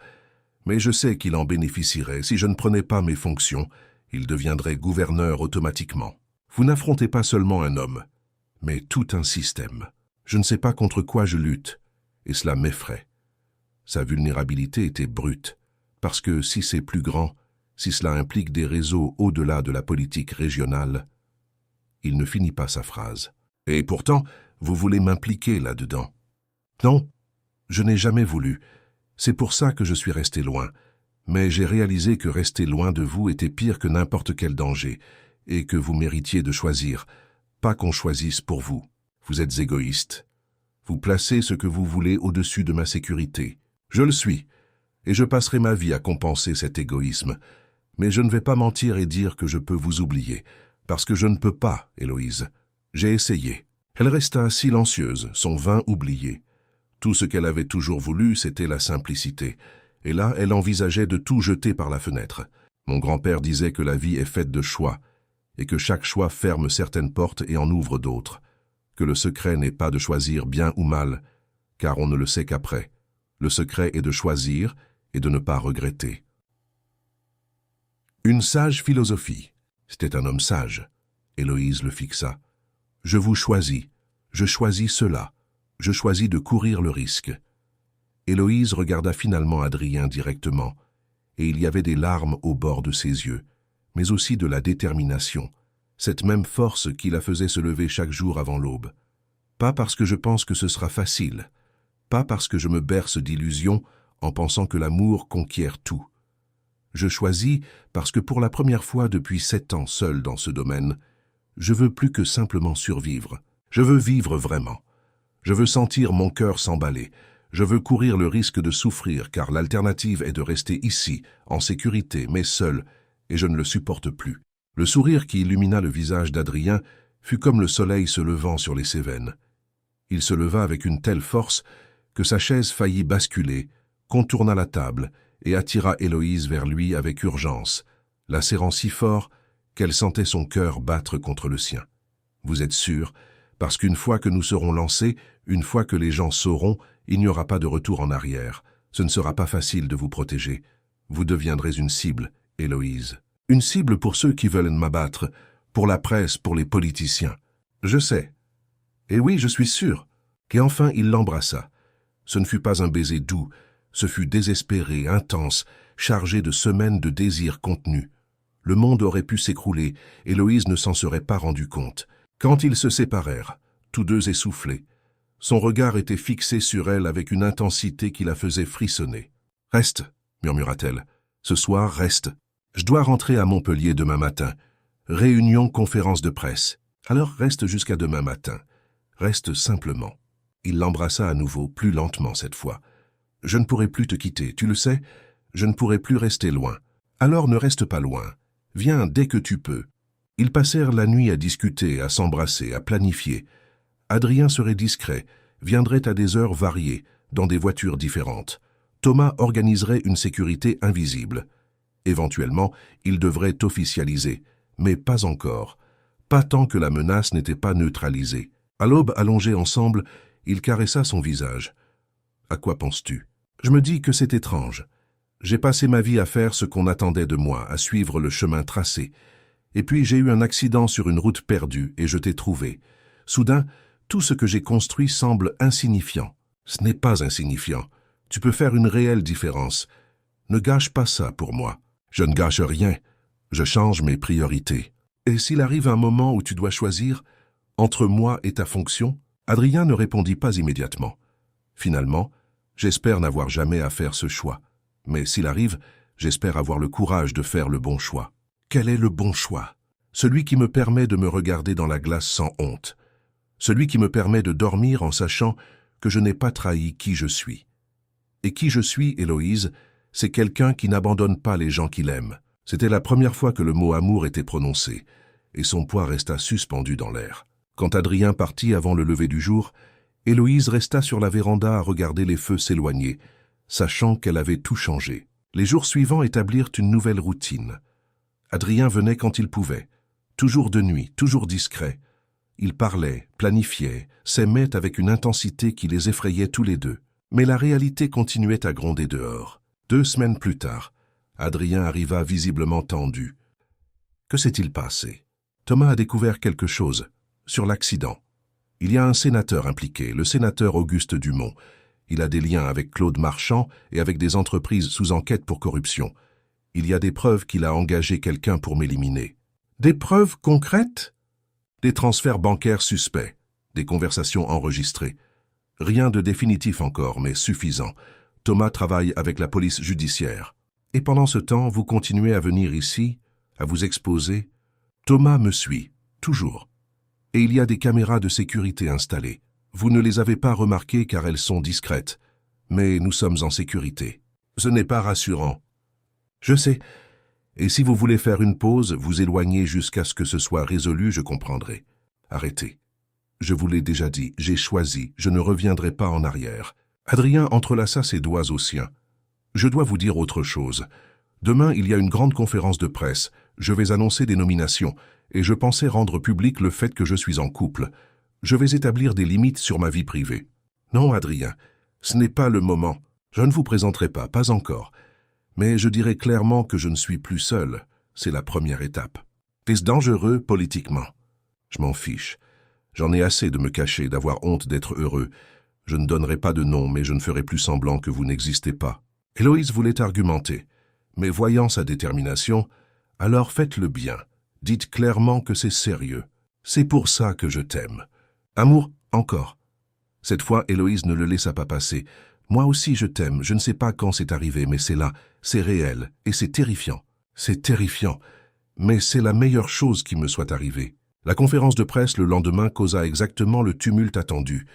Mais je sais qu'il en bénéficierait. Si je ne prenais pas mes fonctions, il deviendrait gouverneur automatiquement. Vous n'affrontez pas seulement un homme, mais tout un système. Je ne sais pas contre quoi je lutte, et cela m'effraie. Sa vulnérabilité était brute, parce que si c'est plus grand, si cela implique des réseaux au-delà de la politique régionale, il ne finit pas sa phrase. Et pourtant, vous voulez m'impliquer là-dedans. Non, je n'ai jamais voulu. C'est pour ça que je suis resté loin. Mais j'ai réalisé que rester loin de vous était pire que n'importe quel danger, et que vous méritiez de choisir, pas qu'on choisisse pour vous. Vous êtes égoïste. Vous placez ce que vous voulez au-dessus de ma sécurité. Je le suis, et je passerai ma vie à compenser cet égoïsme. Mais je ne vais pas mentir et dire que je peux vous oublier, parce que je ne peux pas, Héloïse. J'ai essayé. Elle resta silencieuse, son vin oublié. Tout ce qu'elle avait toujours voulu, c'était la simplicité. Et là, elle envisageait de tout jeter par la fenêtre. Mon grand-père disait que la vie est faite de choix, et que chaque choix ferme certaines portes et en ouvre d'autres. Que le secret n'est pas de choisir bien ou mal, car on ne le sait qu'après. Le secret est de choisir et de ne pas regretter. Une sage philosophie. C'était un homme sage. Héloïse le fixa. Je vous choisis. Je choisis cela. Je choisis de courir le risque. Héloïse regarda finalement Adrien directement, et il y avait des larmes au bord de ses yeux, mais aussi de la détermination, cette même force qui la faisait se lever chaque jour avant l'aube. Pas parce que je pense que ce sera facile, pas parce que je me berce d'illusions en pensant que l'amour conquiert tout. Je choisis parce que pour la première fois depuis 7 ans seul dans ce domaine, je veux plus que simplement survivre. Je veux vivre vraiment. Je veux sentir mon cœur s'emballer. Je veux courir le risque de souffrir car l'alternative est de rester ici, en sécurité, mais seul, et je ne le supporte plus. Le sourire qui illumina le visage d'Adrien fut comme le soleil se levant sur les Cévennes. Il se leva avec une telle force que sa chaise faillit basculer, contourna la table et attira Héloïse vers lui avec urgence, la serrant si fort qu'elle sentait son cœur battre contre le sien. Vous êtes sûr, parce qu'une fois que nous serons lancés, une fois que les gens sauront, il n'y aura pas de retour en arrière. Ce ne sera pas facile de vous protéger. Vous deviendrez une cible, Héloïse. Une cible pour ceux qui veulent m'abattre, pour la presse, pour les politiciens. Je sais. Et oui, je suis sûr. Et enfin, il l'embrassa. Ce ne fut pas un baiser doux, ce fut désespéré, intense, chargé de semaines de désirs contenus. Le monde aurait pu s'écrouler, Héloïse ne s'en serait pas rendu compte. Quand ils se séparèrent, tous deux essoufflés, son regard était fixé sur elle avec une intensité qui la faisait frissonner. « Reste, murmura-t-elle. Ce soir, reste. Je dois rentrer à Montpellier demain matin. Réunion, conférence de presse. Alors reste jusqu'à demain matin. Reste simplement. » Il l'embrassa à nouveau, plus lentement cette fois. « Je ne pourrai plus te quitter, tu le sais. Je ne pourrai plus rester loin. Alors ne reste pas loin. Viens dès que tu peux. » Ils passèrent la nuit à discuter, à s'embrasser, à planifier. Adrien serait discret, viendrait à des heures variées, dans des voitures différentes. Thomas organiserait une sécurité invisible. Éventuellement, il devrait officialiser, mais pas encore. Pas tant que la menace n'était pas neutralisée. À l'aube, allongés ensemble, il caressa son visage. « À quoi penses-tu » ? « Je me dis que c'est étrange. J'ai passé ma vie à faire ce qu'on attendait de moi, à suivre le chemin tracé. Et puis j'ai eu un accident sur une route perdue et je t'ai trouvé. Soudain, tout ce que j'ai construit semble insignifiant. Ce n'est pas insignifiant. Tu peux faire une réelle différence. Ne gâche pas ça pour moi. Je ne gâche rien. Je change mes priorités. Et s'il arrive un moment où tu dois choisir entre moi et ta fonction, Adrien ne répondit pas immédiatement. Finalement, j'espère n'avoir jamais à faire ce choix. Mais s'il arrive, j'espère avoir le courage de faire le bon choix. Quel est le bon choix? Celui qui me permet de me regarder dans la glace sans honte. Celui qui me permet de dormir en sachant que je n'ai pas trahi qui je suis. Et qui je suis, Héloïse, c'est quelqu'un qui n'abandonne pas les gens qu'il aime. C'était la première fois que le mot amour était prononcé, et son poids resta suspendu dans l'air. Quand Adrien partit avant le lever du jour, Héloïse resta sur la véranda à regarder les feux s'éloigner, sachant qu'elle avait tout changé. Les jours suivants établirent une nouvelle routine. Adrien venait quand il pouvait, toujours de nuit, toujours discret. Ils parlaient, planifiaient, s'aimaient avec une intensité qui les effrayait tous les deux. Mais la réalité continuait à gronder dehors. 2 semaines plus tard, Adrien arriva visiblement tendu. Que s'est-il passé? Thomas a découvert quelque chose, sur l'accident. Il y a un sénateur impliqué, le sénateur Auguste Dumont. Il a des liens avec Claude Marchand et avec des entreprises sous enquête pour corruption. Il y a des preuves qu'il a engagé quelqu'un pour m'éliminer. Des preuves concrètes? Des transferts bancaires suspects, des conversations enregistrées. Rien de définitif encore, mais suffisant. Thomas travaille avec la police judiciaire. Et pendant ce temps, vous continuez à venir ici, à vous exposer. Thomas me suit, toujours. Et il y a des caméras de sécurité installées. Vous ne les avez pas remarquées car elles sont discrètes. Mais nous sommes en sécurité. Ce n'est pas rassurant. Je sais. Et si vous voulez faire une pause, vous éloigner jusqu'à ce que ce soit résolu, je comprendrai. Arrêtez. Je vous l'ai déjà dit, j'ai choisi, je ne reviendrai pas en arrière. Adrien entrelaça ses doigts aux siens. Je dois vous dire autre chose. Demain, il y a une grande conférence de presse. Je vais annoncer des nominations, et je pensais rendre public le fait que je suis en couple. Je vais établir des limites sur ma vie privée. Non, Adrien, ce n'est pas le moment. Je ne vous présenterai pas encore. Mais je dirai clairement que je ne suis plus seul. C'est la première étape. Est-ce dangereux politiquement? Je m'en fiche. J'en ai assez de me cacher, d'avoir honte d'être heureux. Je ne donnerai pas de nom, mais je ne ferai plus semblant que vous n'existez pas. Héloïse voulait argumenter, mais voyant sa détermination, alors faites-le bien. Dites clairement que c'est sérieux. C'est pour ça que je t'aime. Amour, encore. Cette fois, Héloïse ne le laissa pas passer. Moi aussi je t'aime, je ne sais pas quand c'est arrivé, mais c'est là, c'est réel, et c'est terrifiant. C'est terrifiant, mais c'est la meilleure chose qui me soit arrivée. La conférence de presse le lendemain causa exactement le tumulte attendu.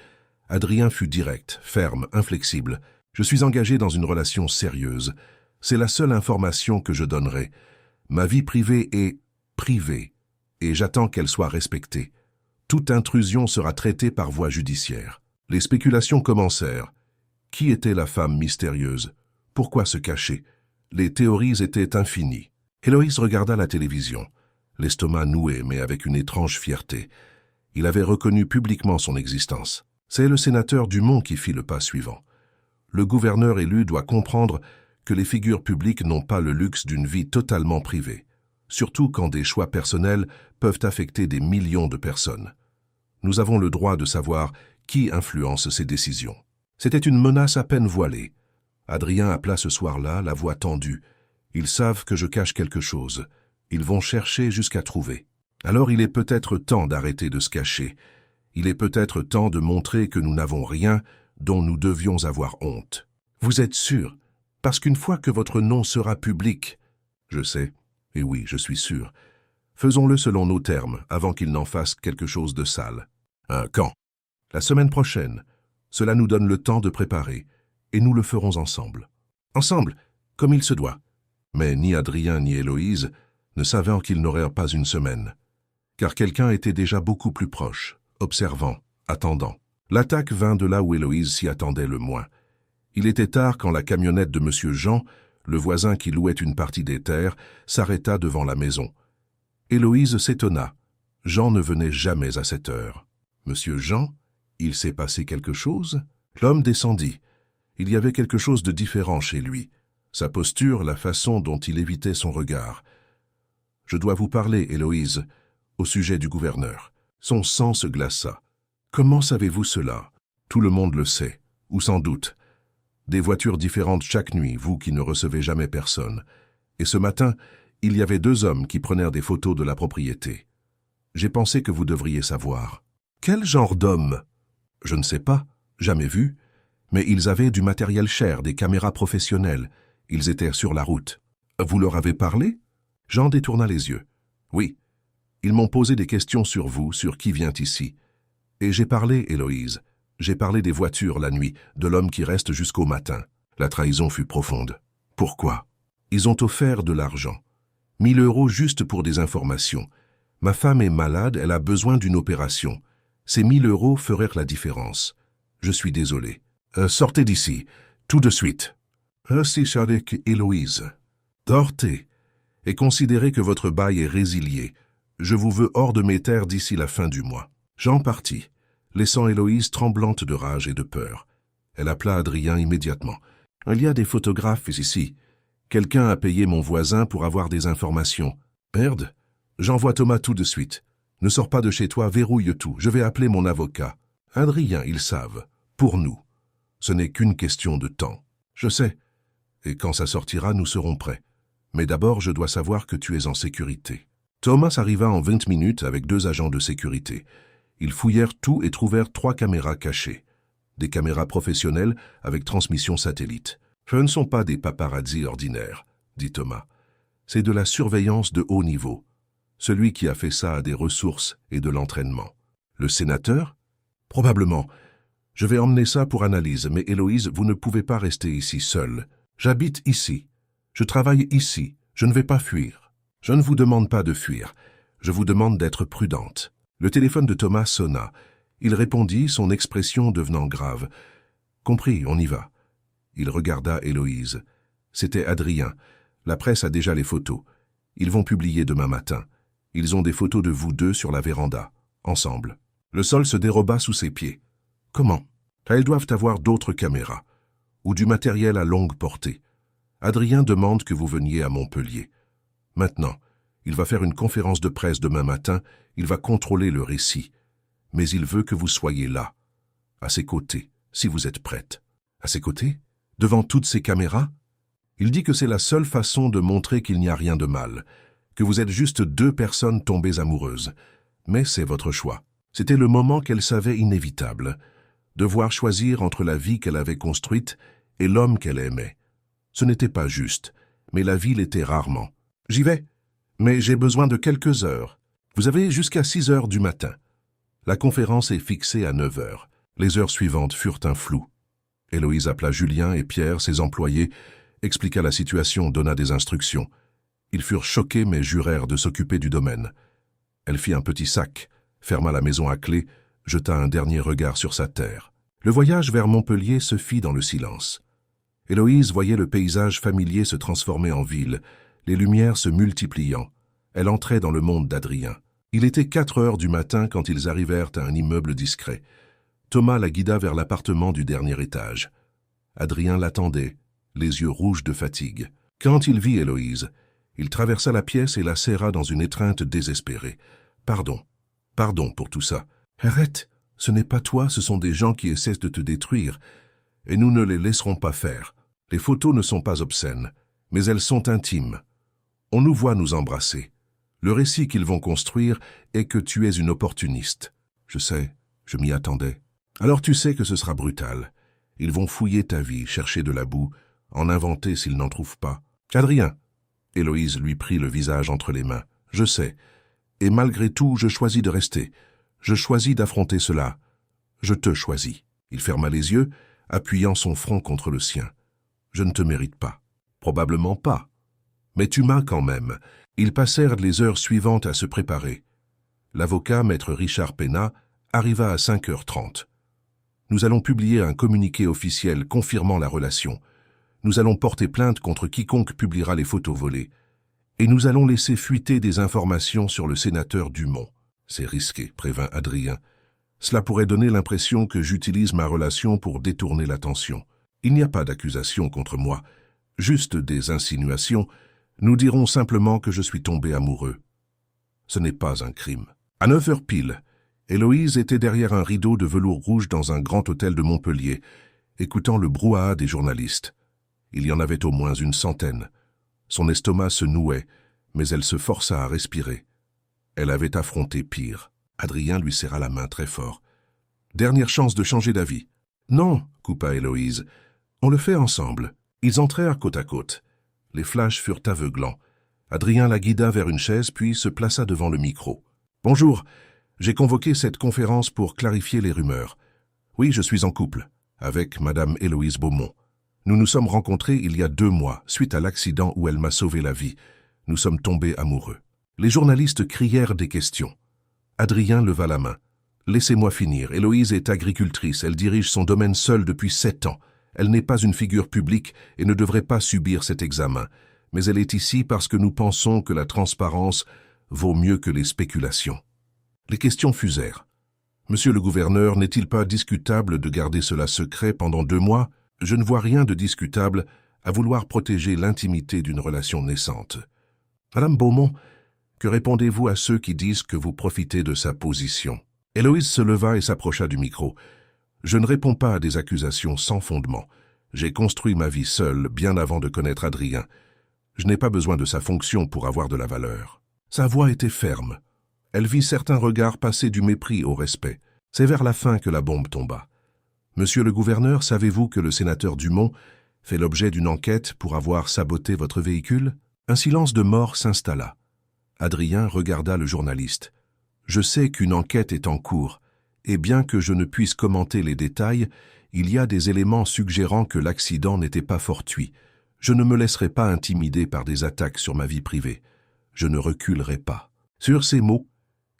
Adrien fut direct, ferme, inflexible. Je suis engagé dans une relation sérieuse. C'est la seule information que je donnerai. Ma vie privée est privée, et j'attends qu'elle soit respectée. Toute intrusion sera traitée par voie judiciaire. Les spéculations commencèrent. Qui était la femme mystérieuse? Pourquoi se cacher? Les théories étaient infinies. Héloïse regarda la télévision, l'estomac noué mais avec une étrange fierté. Il avait reconnu publiquement son existence. C'est le sénateur Dumont qui fit le pas suivant. Le gouverneur élu doit comprendre que les figures publiques n'ont pas le luxe d'une vie totalement privée, surtout quand des choix personnels peuvent affecter des millions de personnes. Nous avons le droit de savoir qui influence ces décisions. C'était une menace à peine voilée. Adrien appela ce soir-là, la voix tendue. Ils savent que je cache quelque chose. Ils vont chercher jusqu'à trouver. Alors il est peut-être temps d'arrêter de se cacher. Il est peut-être temps de montrer que nous n'avons rien dont nous devions avoir honte. Vous êtes sûr? Parce qu'une fois que votre nom sera public... Je sais, et oui, je suis sûr. Faisons-le selon nos termes, avant qu'il n'en fasse quelque chose de sale. Quand? La semaine prochaine. Cela nous donne le temps de préparer, et nous le ferons ensemble. Ensemble, comme il se doit. Mais ni Adrien ni Héloïse ne savaient qu'ils n'auraient pas une semaine. Car quelqu'un était déjà beaucoup plus proche, observant, attendant. L'attaque vint de là où Héloïse s'y attendait le moins. Il était tard quand la camionnette de M. Jean, le voisin qui louait une partie des terres, s'arrêta devant la maison. Héloïse s'étonna. Jean ne venait jamais à cette heure. Monsieur Jean, il s'est passé quelque chose? L'homme descendit. Il y avait quelque chose de différent chez lui. Sa posture, la façon dont il évitait son regard. Je dois vous parler, Héloïse, au sujet du gouverneur. Son sang se glaça. Comment savez-vous cela? Tout le monde le sait, ou sans doute. Des voitures différentes chaque nuit, vous qui ne recevez jamais personne. Et ce matin, il y avait 2 hommes qui prenèrent des photos de la propriété. J'ai pensé que vous devriez savoir. Quel genre d'hommes? Je ne sais pas, jamais vu, mais ils avaient du matériel cher, des caméras professionnelles. Ils étaient sur la route. Vous leur avez parlé? Jean détourna les yeux. Oui. Ils m'ont posé des questions sur vous, sur qui vient ici. Et j'ai parlé, Héloïse. J'ai parlé des voitures la nuit, de l'homme qui reste jusqu'au matin. La trahison fut profonde. Pourquoi? Ils ont offert de l'argent. 1 000 € juste pour des informations. Ma femme est malade, elle a besoin d'une opération. Ces 1 000 € feraient la différence. Je suis désolé. Sortez d'ici, tout de suite. Ainsi avec Héloïse. Sortez, et considérez que votre bail est résilié. Je vous veux hors de mes terres d'ici la fin du mois. Jean partit, laissant Héloïse tremblante de rage et de peur. Elle appela Adrien immédiatement. Il y a des photographes ici. Quelqu'un a payé mon voisin pour avoir des informations. Merde, j'envoie Thomas tout de suite. Ne sors pas de chez toi, verrouille tout. Je vais appeler mon avocat. Adrien, ils savent. Pour nous. Ce n'est qu'une question de temps. Je sais. Et quand ça sortira, nous serons prêts. Mais d'abord, je dois savoir que tu es en sécurité. Thomas arriva en 20 minutes avec 2 agents de sécurité. Ils fouillèrent tout et trouvèrent 3 caméras cachées. Des caméras professionnelles avec transmission satellite. Ce ne sont pas des paparazzis ordinaires, dit Thomas. C'est de la surveillance de haut niveau. Celui qui a fait ça a des ressources et de l'entraînement. Le sénateur? Probablement. Je vais emmener ça pour analyse, mais Héloïse, vous ne pouvez pas rester ici seule. J'habite ici. Je travaille ici. Je ne vais pas fuir. Je ne vous demande pas de fuir. Je vous demande d'être prudente. Le téléphone de Thomas sonna. Il répondit, son expression devenant grave. Compris, on y va. Il regarda Héloïse. C'était Adrien. La presse a déjà les photos. Ils vont publier demain matin. Ils ont des photos de vous deux sur la véranda, ensemble. Le sol se déroba sous ses pieds. Comment? Elles doivent avoir d'autres caméras, ou du matériel à longue portée. Adrien demande que vous veniez à Montpellier. Maintenant, il va faire une conférence de presse demain matin, il va contrôler le récit. Mais il veut que vous soyez là, à ses côtés, si vous êtes prête. À ses côtés? Devant toutes ces caméras? Il dit que c'est la seule façon de montrer qu'il n'y a rien de mal, que vous êtes juste 2 personnes tombées amoureuses. Mais c'est votre choix. C'était le moment qu'elle savait inévitable. Devoir choisir entre la vie qu'elle avait construite et l'homme qu'elle aimait. Ce n'était pas juste, mais la vie l'était rarement. J'y vais, mais j'ai besoin de quelques heures. Vous avez jusqu'à 6 heures du matin. La conférence est fixée à 9 heures. Les heures suivantes furent un flou. Héloïse appela Julien et Pierre, ses employés, expliqua la situation, donna des instructions. Ils furent choqués mais jurèrent de s'occuper du domaine. Elle fit un petit sac, ferma la maison à clé, jeta un dernier regard sur sa terre. Le voyage vers Montpellier se fit dans le silence. Héloïse voyait le paysage familier se transformer en ville, les lumières se multipliant. Elle entrait dans le monde d'Adrien. Il était 4 heures du matin quand ils arrivèrent à un immeuble discret. Thomas la guida vers l'appartement du dernier étage. Adrien l'attendait, les yeux rouges de fatigue. Quand il vit Héloïse, il traversa la pièce et la serra dans une étreinte désespérée. « Pardon, pardon pour tout ça. Arrête, ce n'est pas toi, ce sont des gens qui essaient de te détruire. Et nous ne les laisserons pas faire. Les photos ne sont pas obscènes, mais elles sont intimes. On nous voit nous embrasser. Le récit qu'ils vont construire est que tu es une opportuniste. Je sais, je m'y attendais. Alors tu sais que ce sera brutal. Ils vont fouiller ta vie, chercher de la boue, en inventer s'ils n'en trouvent pas. Adrien, Héloïse lui prit le visage entre les mains. Je sais. Et malgré tout, je choisis de rester. Je choisis d'affronter cela. Je te choisis. Il ferma les yeux, appuyant son front contre le sien. Je ne te mérite pas. Probablement pas. Mais tu m'as quand même. Ils passèrent les heures suivantes à se préparer. L'avocat, maître Richard Pénat, arriva à 5h30. Nous allons publier un communiqué officiel confirmant la relation. Nous allons porter plainte contre quiconque publiera les photos volées. Et nous allons laisser fuiter des informations sur le sénateur Dumont. C'est risqué, prévint Adrien. Cela pourrait donner l'impression que j'utilise ma relation pour détourner l'attention. Il n'y a pas d'accusation contre moi, juste des insinuations. Nous dirons simplement que je suis tombé amoureux. Ce n'est pas un crime. À 9 heures pile, Héloïse était derrière un rideau de velours rouge dans un grand hôtel de Montpellier, écoutant le brouhaha des journalistes. Il y en avait au moins une centaine. Son estomac se nouait, mais elle se força à respirer. Elle avait affronté pire. Adrien lui serra la main très fort. « Dernière chance de changer d'avis. »« Non, » coupa Héloïse. « On le fait ensemble. » Ils entrèrent côte à côte. Les flashs furent aveuglants. Adrien la guida vers une chaise, puis se plaça devant le micro. « Bonjour, j'ai convoqué cette conférence pour clarifier les rumeurs. Oui, je suis en couple, avec Madame Héloïse Beaumont. Nous nous sommes rencontrés il y a 2 mois, suite à l'accident où elle m'a sauvé la vie. Nous sommes tombés amoureux. » Les journalistes crièrent des questions. Adrien leva la main. « Laissez-moi finir. Héloïse est agricultrice. Elle dirige son domaine seule depuis 7 ans. Elle n'est pas une figure publique et ne devrait pas subir cet examen. Mais elle est ici parce que nous pensons que la transparence vaut mieux que les spéculations. » Les questions fusèrent. « Monsieur le gouverneur, n'est-il pas discutable de garder cela secret pendant 2 mois? Je ne vois rien de discutable à vouloir protéger l'intimité d'une relation naissante. Madame Beaumont, Que répondez-vous à ceux qui disent que vous profitez de sa position? Héloïse se leva et s'approcha du micro. Je ne réponds pas à des accusations sans fondement. J'ai construit ma vie seule bien avant de connaître Adrien. Je n'ai pas besoin de sa fonction pour avoir de la valeur. Sa voix était ferme. Elle vit certains regards passer du mépris au respect. C'est vers la fin que la bombe tomba. Monsieur le gouverneur, savez-vous que le sénateur Dumont fait l'objet d'une enquête pour avoir saboté votre véhicule? Un silence de mort s'installa. Adrien regarda le journaliste. Je sais qu'une enquête est en cours, et bien que je ne puisse commenter les détails, il y a des éléments suggérant que l'accident n'était pas fortuit. Je ne me laisserai pas intimider par des attaques sur ma vie privée. Je ne reculerai pas. Sur ces mots,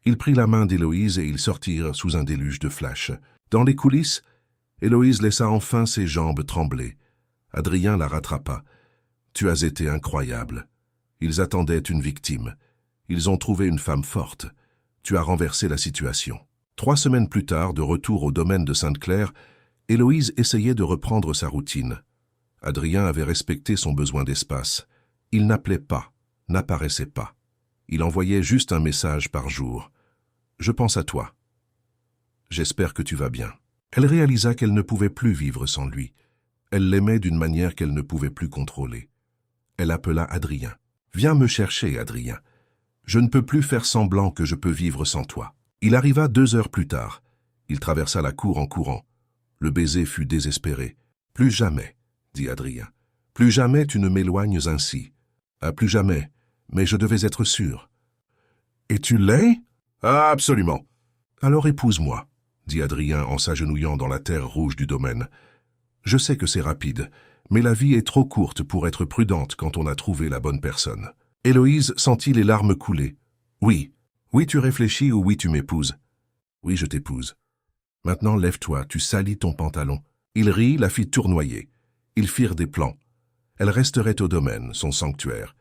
il prit la main d'Héloïse et ils sortirent sous un déluge de flash. Dans les coulisses, Héloïse laissa enfin ses jambes trembler. Adrien la rattrapa. « Tu as été incroyable. Ils attendaient une victime. Ils ont trouvé une femme forte. Tu as renversé la situation. » 3 semaines plus tard, de retour au domaine de Sainte-Claire, Héloïse essayait de reprendre sa routine. Adrien avait respecté son besoin d'espace. Il n'appelait pas, n'apparaissait pas. Il envoyait juste un message par jour. « Je pense à toi. J'espère que tu vas bien. » Elle réalisa qu'elle ne pouvait plus vivre sans lui. Elle l'aimait d'une manière qu'elle ne pouvait plus contrôler. Elle appela Adrien. « Viens me chercher, Adrien. Je ne peux plus faire semblant que je peux vivre sans toi. » Il arriva 2 heures plus tard. Il traversa la cour en courant. Le baiser fut désespéré. « Plus jamais, » dit Adrien. « Plus jamais tu ne m'éloignes ainsi. »« Ah, plus jamais, mais je devais être sûr. »« Et tu l'es ?»« Ah, absolument. »« Alors épouse-moi, » dit Adrien en s'agenouillant dans la terre rouge du domaine. « Je sais que c'est rapide, mais la vie est trop courte pour être prudente quand on a trouvé la bonne personne. » Héloïse sentit les larmes couler. « Oui. Oui, tu réfléchis ou oui, tu m'épouses. »« Oui, je t'épouse. »« Maintenant, lève-toi, tu salis ton pantalon. » Il rit, la fit tournoyer. Ils firent des plans. Elle resterait au domaine, son sanctuaire.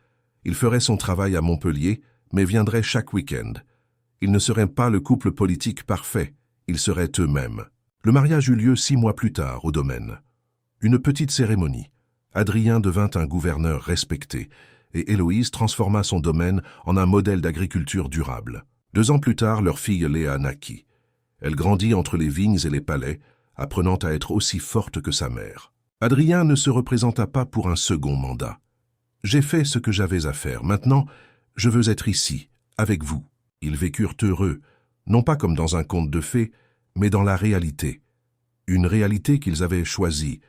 Il ferait son travail à Montpellier, mais viendrait chaque week-end. Ils ne seraient pas le couple politique parfait, ils seraient eux-mêmes. Le mariage eut lieu 6 mois plus tard, au domaine. Une petite cérémonie. Adrien devint un gouverneur respecté, et Héloïse transforma son domaine en un modèle d'agriculture durable. 2 ans plus tard, leur fille Léa naquit. Elle grandit entre les vignes et les palais, apprenant à être aussi forte que sa mère. Adrien ne se représenta pas pour un second mandat. « J'ai fait ce que j'avais à faire. Maintenant, je veux être ici, avec vous. » Ils vécurent heureux, non pas comme dans un conte de fées, mais dans la réalité. Une réalité qu'ils avaient choisie,